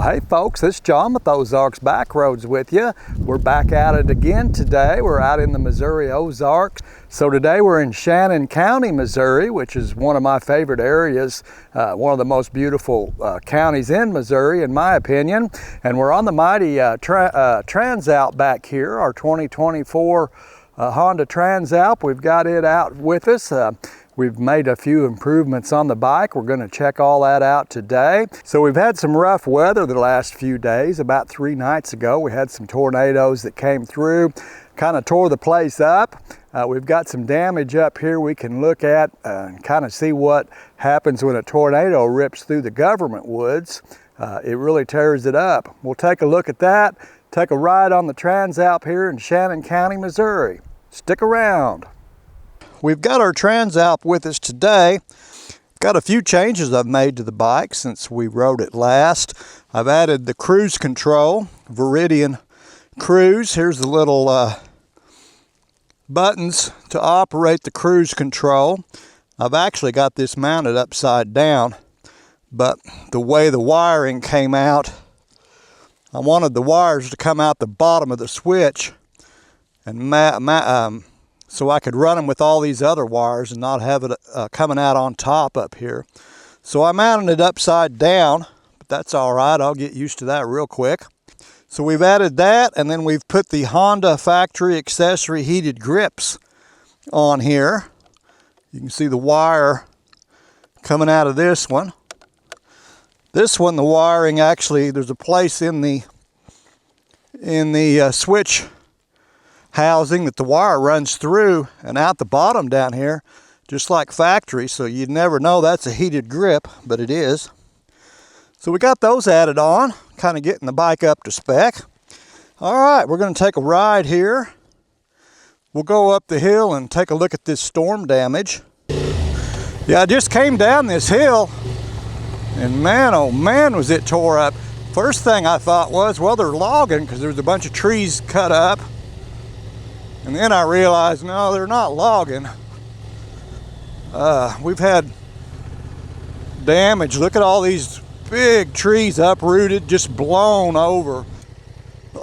Hey folks, this is John with Ozarks Backroads with you. We're back at it again today. We're out in the Missouri Ozarks. So today we're in Shannon County, Missouri, which is one of my favorite areas, one of the most beautiful counties in Missouri, in my opinion. And we're on the mighty Transalp back here, our 2024 Honda Transalp. We've got it out with us. We've made a few improvements on the bike. We're going to check all that out today. So we've had some rough weather the last few days. About 3 nights ago, we had some tornadoes that came through, kind of tore the place up. We've got some damage up here we can look at and kind of see what happens when a tornado rips through the government woods. It really tears it up. We'll take a look at that, take a ride on the Transalp here in Shannon County, Missouri. Stick around. We've got our Transalp with us today. Got a few changes I've made to the bike since we rode it last. I've added the cruise control, Viridian Cruise. Here's the little buttons to operate the cruise control. I've actually got this mounted upside down, but the way the wiring came out, I wanted the wires to come out the bottom of the switch and so I could run them with all these other wires and not have it coming out on top up here. So I mounted it upside down, but that's all right. I'll get used to that real quick. So we've added that, and then we've put the Honda factory accessory heated grips on here. You can see the wire coming out of this one. This one, the wiring actually, there's a place in the switch housing that the wire runs through and out the bottom down here, just like factory, so you'd never know that's a heated grip, but it is. So we got those added on, kind of getting the bike up to spec. All right, we're going to take a ride here. We'll go up the hill and take a look at this storm damage. Yeah, I just came down this hill, and man, oh man, was it tore up. First thing I thought was, well, they're logging because there was a bunch of trees cut up. And then I realized, no, they're not logging. We've had damage. Look at all these big trees uprooted, just blown over.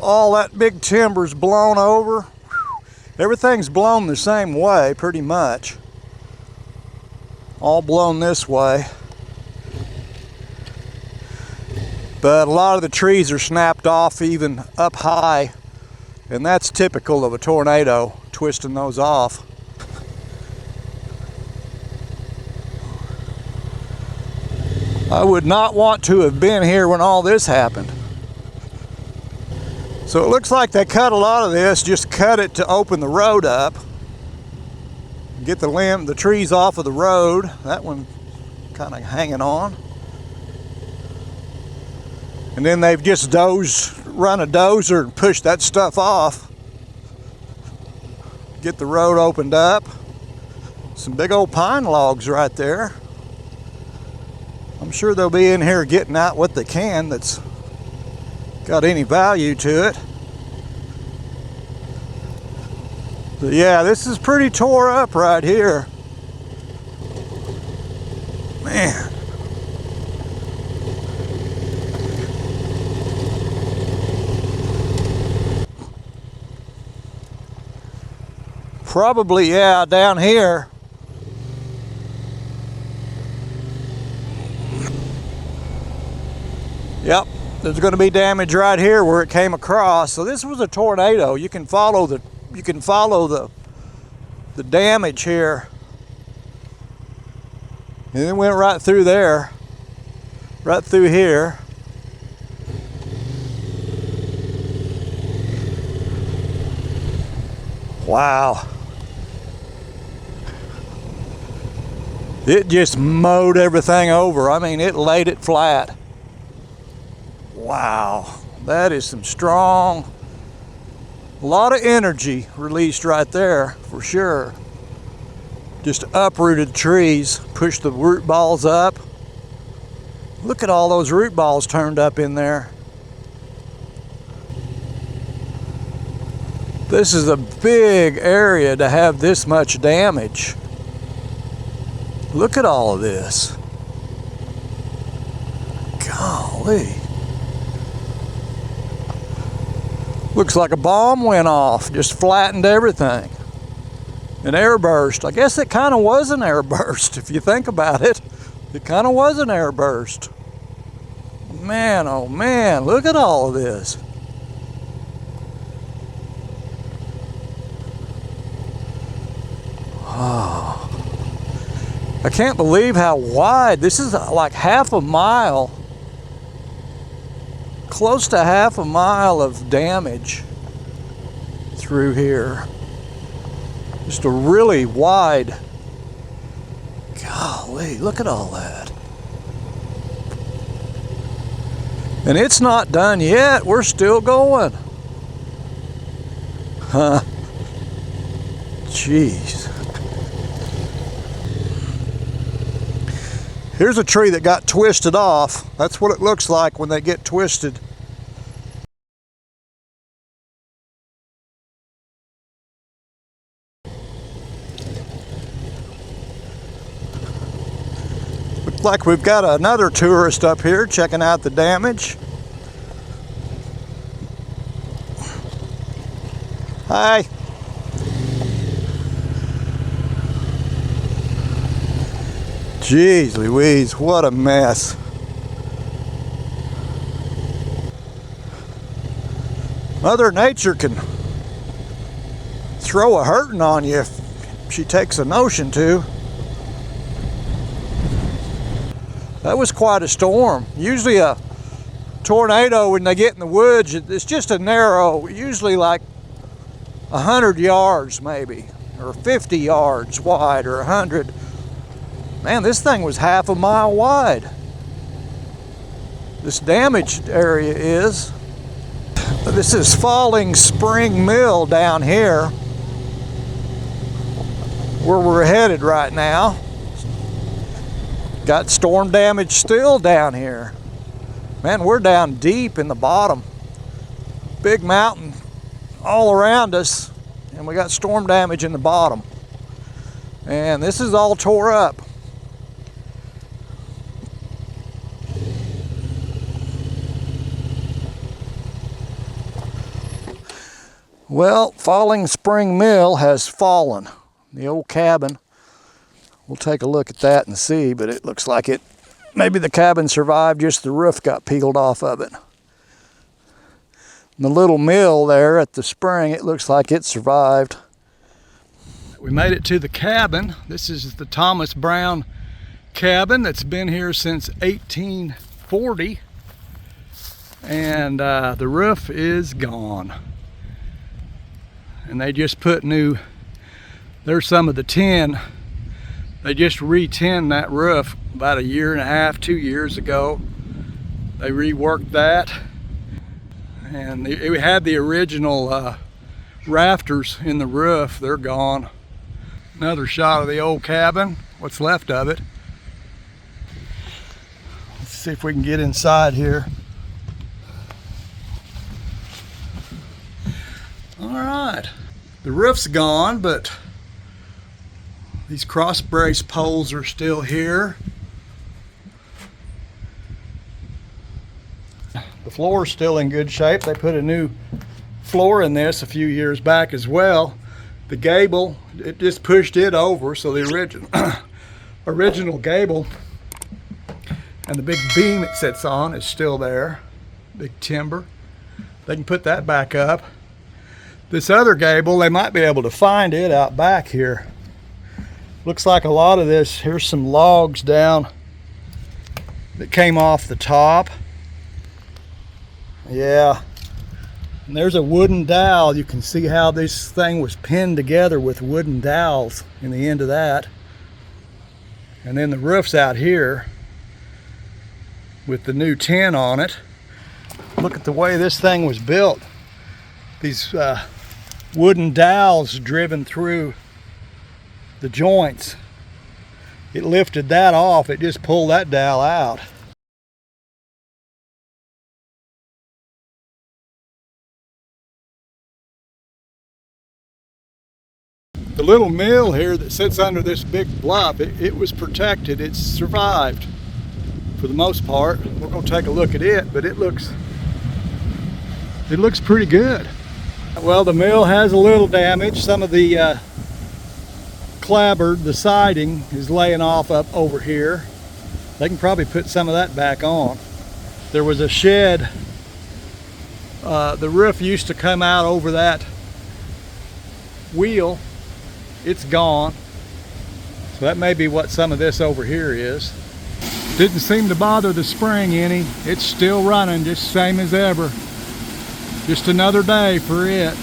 All that big timber's blown over. Everything's blown the same way, pretty much. All blown this way. But a lot of the trees are snapped off even up high. And that's typical of a tornado, twisting those off. I would not want to have been here when all this happened. So it looks like they cut a lot of this, just cut it to open the road up. Get the trees off of the road. That one kind of hanging on. And then they've just run a dozer and push that stuff off. Get the road opened up. Some big old pine logs right there. I'm sure they'll be in here getting out what they can that's got any value to it. So yeah, this is pretty tore up right here. Man. Probably, yeah, down here. Yep, there's going to be damage right here where it came across. So this was a tornado. You can follow the damage here. And it went right through there, right through here. Wow. It just mowed everything over. I mean, it laid it flat. Wow, that is some strong, a lot of energy released right there for sure. Just uprooted trees, pushed the root balls up. Look at all those root balls turned up in there. This is a big area to have this much damage. Look at all of this. Golly. Looks like a bomb went off, just flattened everything. An airburst. I guess it kind of was an airburst if you think about it. It kind of was an airburst. Man, oh man, look at all of this. Oh, I can't believe how wide. This is like half a mile, close to half a mile of damage through here. Just a really wide, golly, look at all that. And it's not done yet, we're still going. Huh, jeez. Here's a tree that got twisted off. That's what it looks like when they get twisted. Looks like we've got another tourist up here checking out the damage. Hi. Jeez Louise, what a mess. Mother Nature can throw a hurting on you if she takes a notion to. That was quite a storm. Usually a tornado, when they get in the woods, it's just a narrow, usually like 100 yards maybe, or 50 yards wide, or 100. Man, this thing was half a mile wide. This damaged area is. This is Falling Spring Mill down here, where we're headed right now. Got storm damage still down here. Man, we're down deep in the bottom. Big mountain all around us, and we got storm damage in the bottom. And this is all tore up. Well, Falling Spring Mill has fallen. The old cabin. We'll take a look at that and see, but it looks like it, maybe the cabin survived, just the roof got peeled off of it. And the little mill there at the spring, it looks like it survived. We made it to the cabin. This is the Thomas Brown cabin that's been here since 1840. And the roof is gone. And they just put new, there's some of the tin. They just re-tinned that roof about 1.5 years, 2 years ago. They reworked that. And it had the original rafters in the roof. They're gone. Another shot of the old cabin, what's left of it. Let's see if we can get inside here. All right, the roof's gone, but these cross brace poles are still here. The floor is still in good shape. They put a new floor in this a few years back as well. The gable, it just pushed it over, so the original gable and the big beam it sits on is still there. Big timber. They can put that back up. This other gable, they might be able to find it out back here. Looks like a lot of this, here's some logs down that came off the top. Yeah, and there's a wooden dowel. You can see how this thing was pinned together with wooden dowels in the end of that. And then the roof's out here with the new tin on it. Look at the way this thing was built. These wooden dowels driven through the joints. It lifted that off, it just pulled that dowel out. The little mill here that sits under this big bluff, it was protected. It's survived for the most part. We're going to take a look at it, but it looks pretty good. Well, the mill has a little damage. Some of the clapboard, the siding, is laying off up over here. They can probably put some of that back on. There was a shed. The roof used to come out over that wheel. It's gone. So that may be what some of this over here is. Didn't seem to bother the spring any. It's still running, just same as ever. Just another day for it.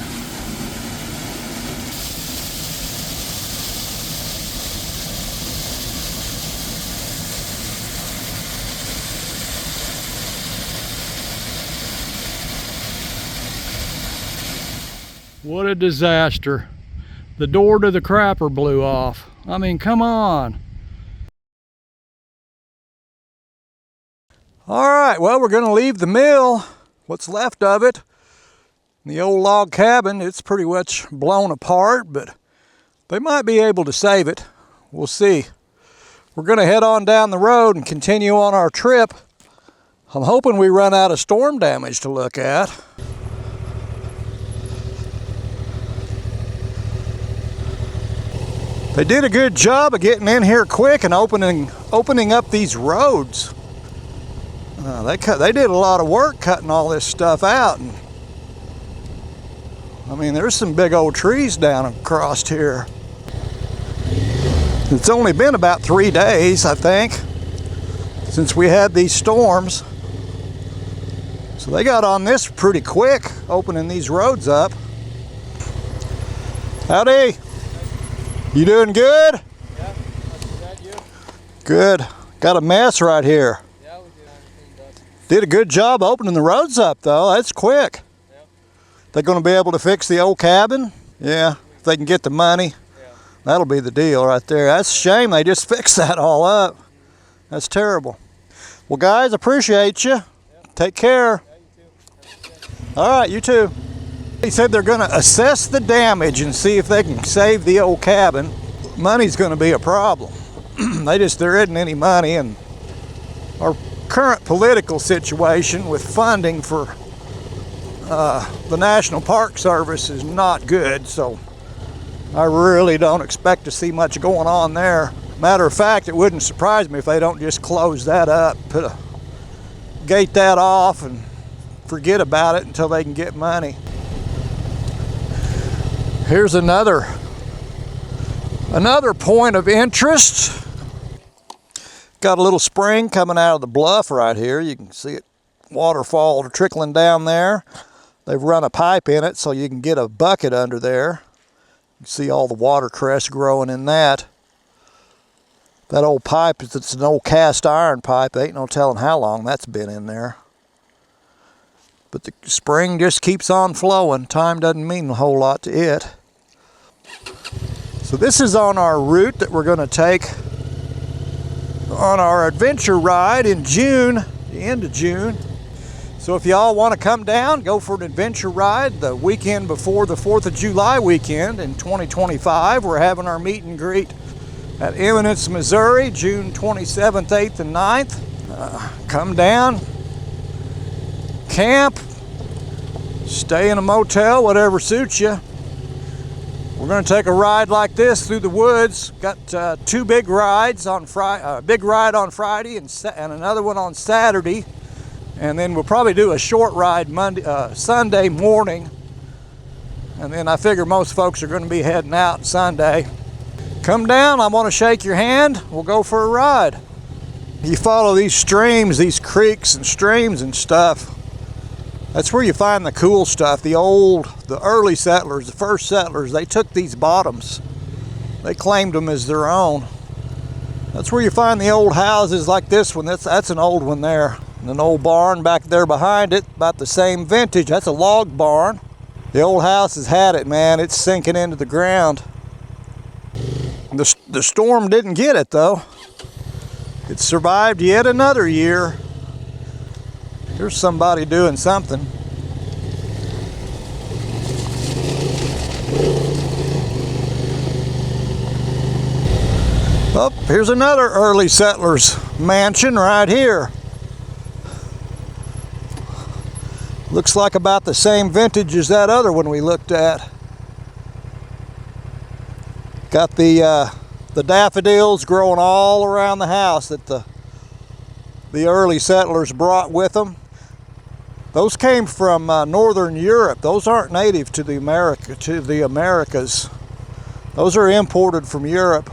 What a disaster. The door to the crapper blew off. I mean, come on. All right, well, we're gonna leave the mill, what's left of it. The old log cabin, it's pretty much blown apart, but they might be able to save it. We'll see. We're gonna head on down the road and continue on our trip. I'm hoping we run out of storm damage to look at. They did a good job of getting in here quick and opening up these roads. They did a lot of work cutting all this stuff out. And I mean, there's some big old trees down across here. It's only been about 3 days, I think, since we had these storms. So they got on this pretty quick, opening these roads up. Howdy. You doing good? Yeah, not too bad, you? Good. Got a mess right here. Yeah, we did. Did a good job opening the roads up though. That's quick. Yep. They're going to be able to fix the old cabin? Yeah, if they can get the money. Yeah. That'll be the deal right there. That's a shame they just fixed that all up. That's terrible. Well guys, appreciate you. Yep. Take care. Yeah, you too. All right, you too. He said they're going to assess the damage and see if they can save the old cabin. Money's going to be a problem. There isn't any money, and our current political situation with funding for the National Park Service is not good, so I really don't expect to see much going on there. Matter of fact, it wouldn't surprise me if they don't just close that up, gate that off and forget about it until they can get money. Here's another point of interest. Got a little spring coming out of the bluff right here. You can see it, waterfall trickling down there. They've run a pipe in it so you can get a bucket under there. You can see all the watercress growing in that. That old pipe, it's an old cast iron pipe. Ain't no telling how long that's been in there. But the spring just keeps on flowing. Time doesn't mean a whole lot to it. So this is on our route that we're going to take on our adventure ride in June, the end of June. So if y'all want to come down, go for an adventure ride the weekend before the 4th of July weekend in 2025. We're having our meet and greet at Eminence, Missouri, June 27th, 8th, and 9th. Come down, camp, stay in a motel, whatever suits you. We're going to take a ride like this through the woods. Got 2 big rides on Friday, big ride on Friday and another one on Saturday. And then we'll probably do a short ride Sunday morning. And then I figure most folks are going to be heading out Sunday. Come down, I want to shake your hand. We'll go for a ride. You follow these streams, these creeks and streams and stuff. That's where you find the cool stuff. The early settlers, the first settlers, they took these bottoms. They claimed them as their own. That's where you find the old houses like this one. That's an old one there. And an old barn back there behind it, about the same vintage. That's a log barn. The old house has had it, man. It's sinking into the ground. The storm didn't get it though. It survived yet another year. Here's somebody doing something. Oh, here's another early settlers mansion right here. Looks like about the same vintage as that other one we looked at. Got the daffodils growing all around the house that the early settlers brought with them. Those came from northern Europe. Those aren't native to the Americas. Those are imported from Europe.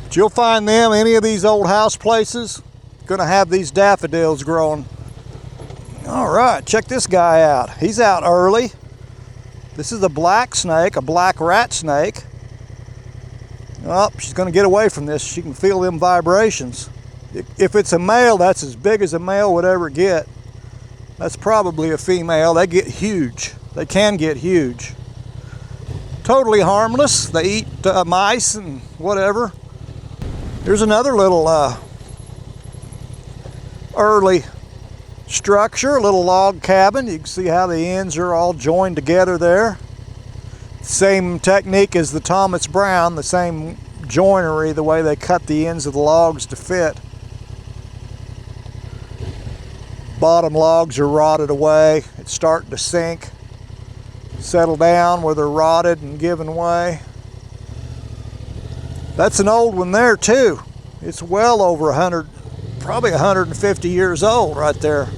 But you'll find them, any of these old house places, gonna have these daffodils growing. All right, check this guy out. He's out early. This is a black snake, a black rat snake. Oh, she's gonna get away from this. She can feel them vibrations. If it's a male, that's as big as a male would ever get. That's probably a female. They get huge. They can get huge. Totally harmless. They eat mice and whatever. Here's another little early structure, a little log cabin. You can see how the ends are all joined together there. Same technique as the Thomas Brown, the same joinery, the way they cut the ends of the logs to fit. Bottom logs are rotted away. It's starting to sink, settle down where they're rotted and giving way. That's an old one there too. It's well over 100, probably 150 years old right there.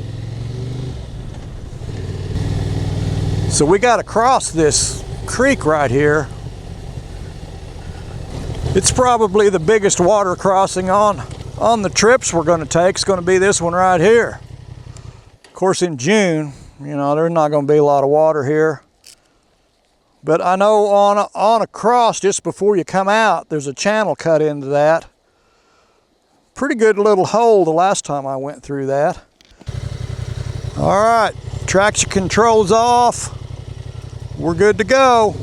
So we got to cross this creek right here. It's probably the biggest water crossing on the trips we're going to take. It's going to be this one right here. Of course, in June, you know, there's not going to be a lot of water here. But I know on a cross just before you come out, there's a channel cut into that. Pretty good little hole the last time I went through that. All right, traction control's off. We're good to go.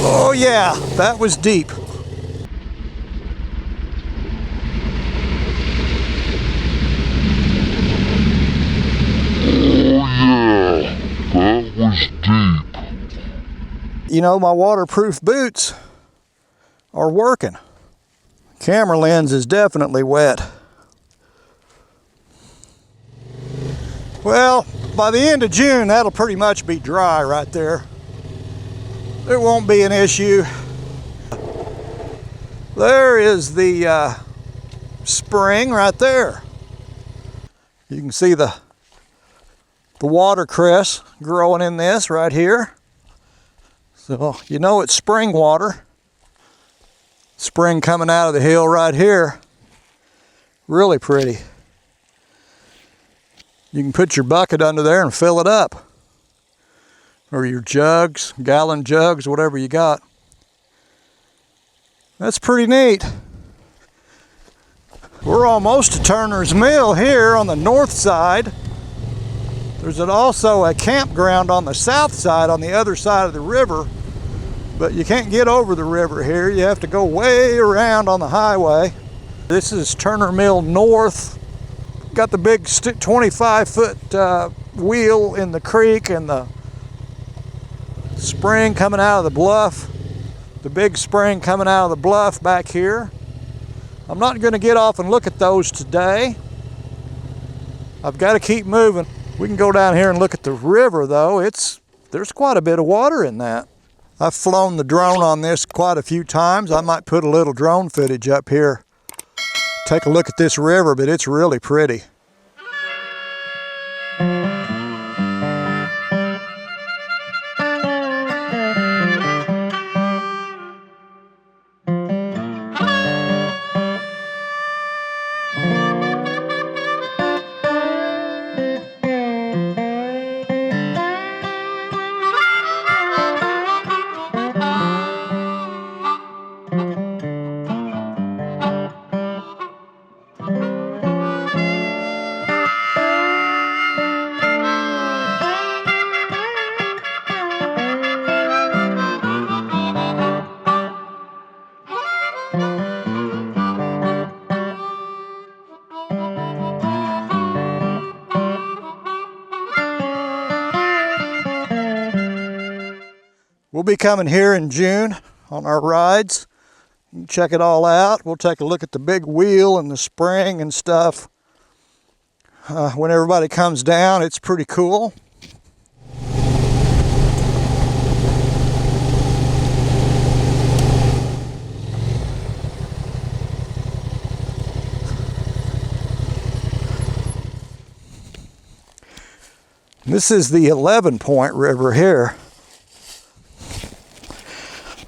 Oh yeah, that was deep. That was deep. You know, my waterproof boots are working. Camera lens is definitely wet. Well, by the end of June, that'll pretty much be dry right there. There won't be an issue. There is the spring right there. You can see the watercress growing in this right here. So you know it's spring water. Spring coming out of the hill right here. Really pretty. You can put your bucket under there and fill it up. Or your jugs, gallon jugs, whatever you got. That's pretty neat. We're almost to Turner's Mill here on the north side. There's also a campground on the south side, on the other side of the river, but you can't get over the river here. You have to go way around on the highway. This is Turner Mill North. Got the big 25-foot wheel in the creek and the spring coming out of the bluff. The big spring coming out of the bluff back here. I'm not going to get off and look at those today. I've got to keep moving. We can go down here and look at the river though. There's quite a bit of water in that. I've flown the drone on this quite a few times. I might put a little drone footage up here. Take a look at this river, but it's really pretty. We'll be coming here in June on our rides. You can check it all out. We'll take a look at the big wheel and the spring and stuff. when everybody comes down. It's pretty cool. This is the 11-point river here.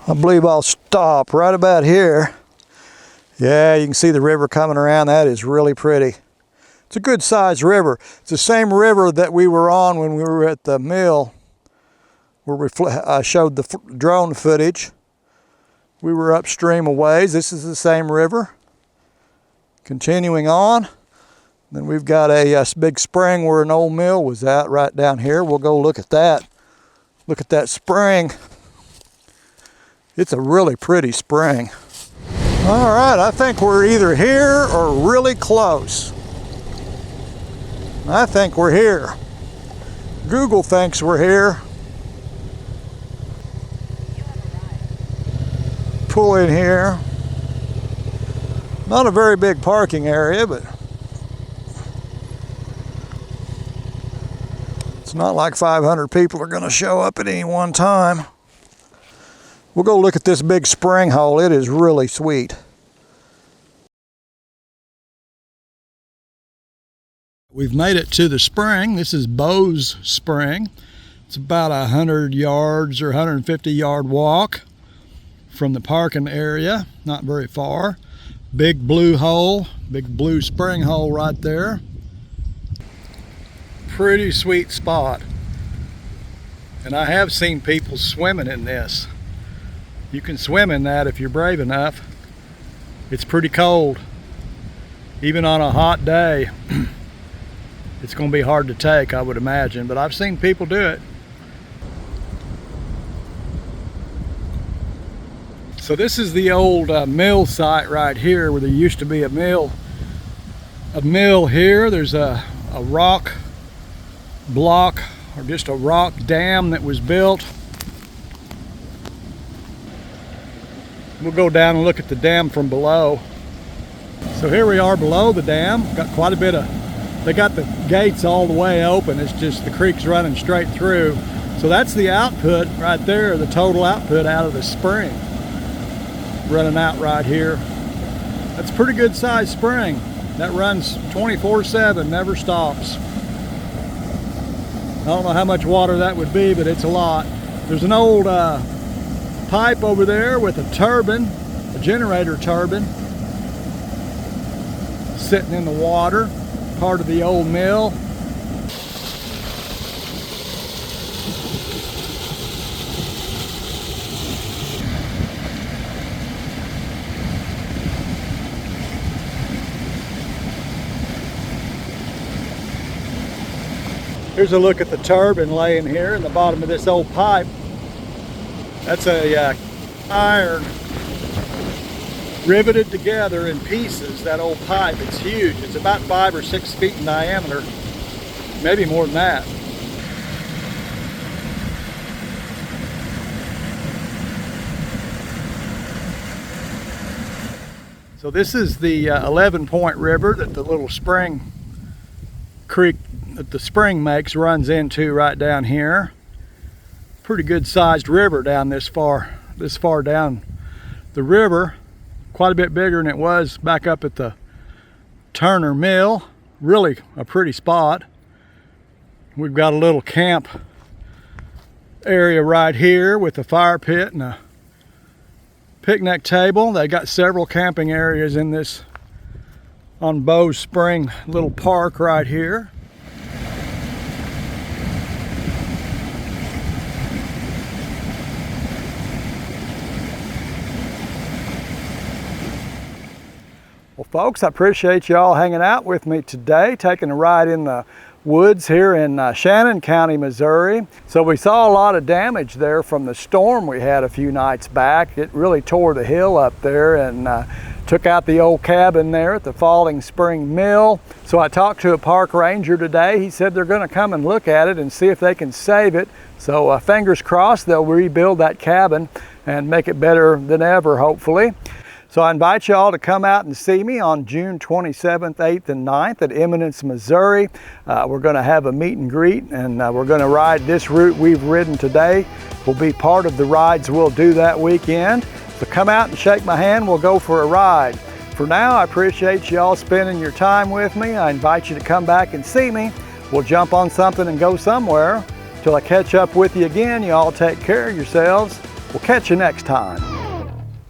I believe I'll stop right about here. Yeah, you can see the river coming around. That is really pretty. It's a good sized river. It's the same river that we were on when we were at the mill, where we showed the drone footage. We were upstream a ways. This is the same river. Continuing on. Then we've got a big spring where an old mill was at right down here. We'll go look at that. Look at that spring. It's a really pretty spring. All right, I think we're either here or really close. I think we're here. Google thinks we're here. Pull in here. Not a very big parking area, but it's not like 500 people are going to show up at any one time. We'll go look at this big spring hole. It is really sweet. We've made it to the spring. This is Boze Spring. It's about 100 yards or 150 yard walk from the parking area. Not very far. Big blue hole, big blue spring hole right there. Pretty sweet spot. And I have seen people swimming in this. You can swim in that if you're brave enough. It's pretty cold. Even on a hot day, it's going to be hard to take, I would imagine, but I've seen people do it. So this is the old mill site right here, where there used to be a mill here. There's a rock block, or just a rock dam that was built. We'll go down and look at the dam from below. So here we are below the dam. Got quite a bit of, they got the gates all the way open. It's just the creek's running straight through. So that's the output right there, the total output out of the spring. Running out right here. That's a pretty good sized spring. That runs 24/7, never stops. I don't know how much water that would be, but it's a lot. There's an old pipe over there with a turbine, a generator turbine, sitting in the water, part of the old mill. Here's a look at the turbine laying here in the bottom of this old pipe. That's a iron riveted together in pieces, that old pipe. It's huge. It's about 5 or 6 feet in diameter, maybe more than that. So this is the 11-point river that the little spring creek that the spring makes runs into right down here. Pretty good sized river down this far down the river. Quite a bit bigger than it was back up at the Turner Mill. Really a pretty spot. We've got a little camp area right here with a fire pit and a picnic table. They got several camping areas in this on Boze Spring little park right here. Well, folks, I appreciate y'all hanging out with me today, taking a ride in the woods here in Shannon County, Missouri. So we saw a lot of damage there from the storm we had a few nights back. It really tore the hill up there and took out the old cabin there at the Falling Spring Mill. So I talked to a park ranger today. He said they're going to come and look at it and see if they can save it. So fingers crossed they'll rebuild that cabin and make it better than ever, hopefully. So I invite you all to come out and see me on June 27th, 8th, and 9th at Eminence, Missouri. We're going to have a meet and greet, and we're going to ride this route we've ridden today. Will be part of the rides we'll do that weekend. So come out and shake my hand. We'll go for a ride. For now, I appreciate you all spending your time with me. I invite you to come back and see me. We'll jump on something and go somewhere. Till I catch up with you again, you all take care of yourselves. We'll catch you next time.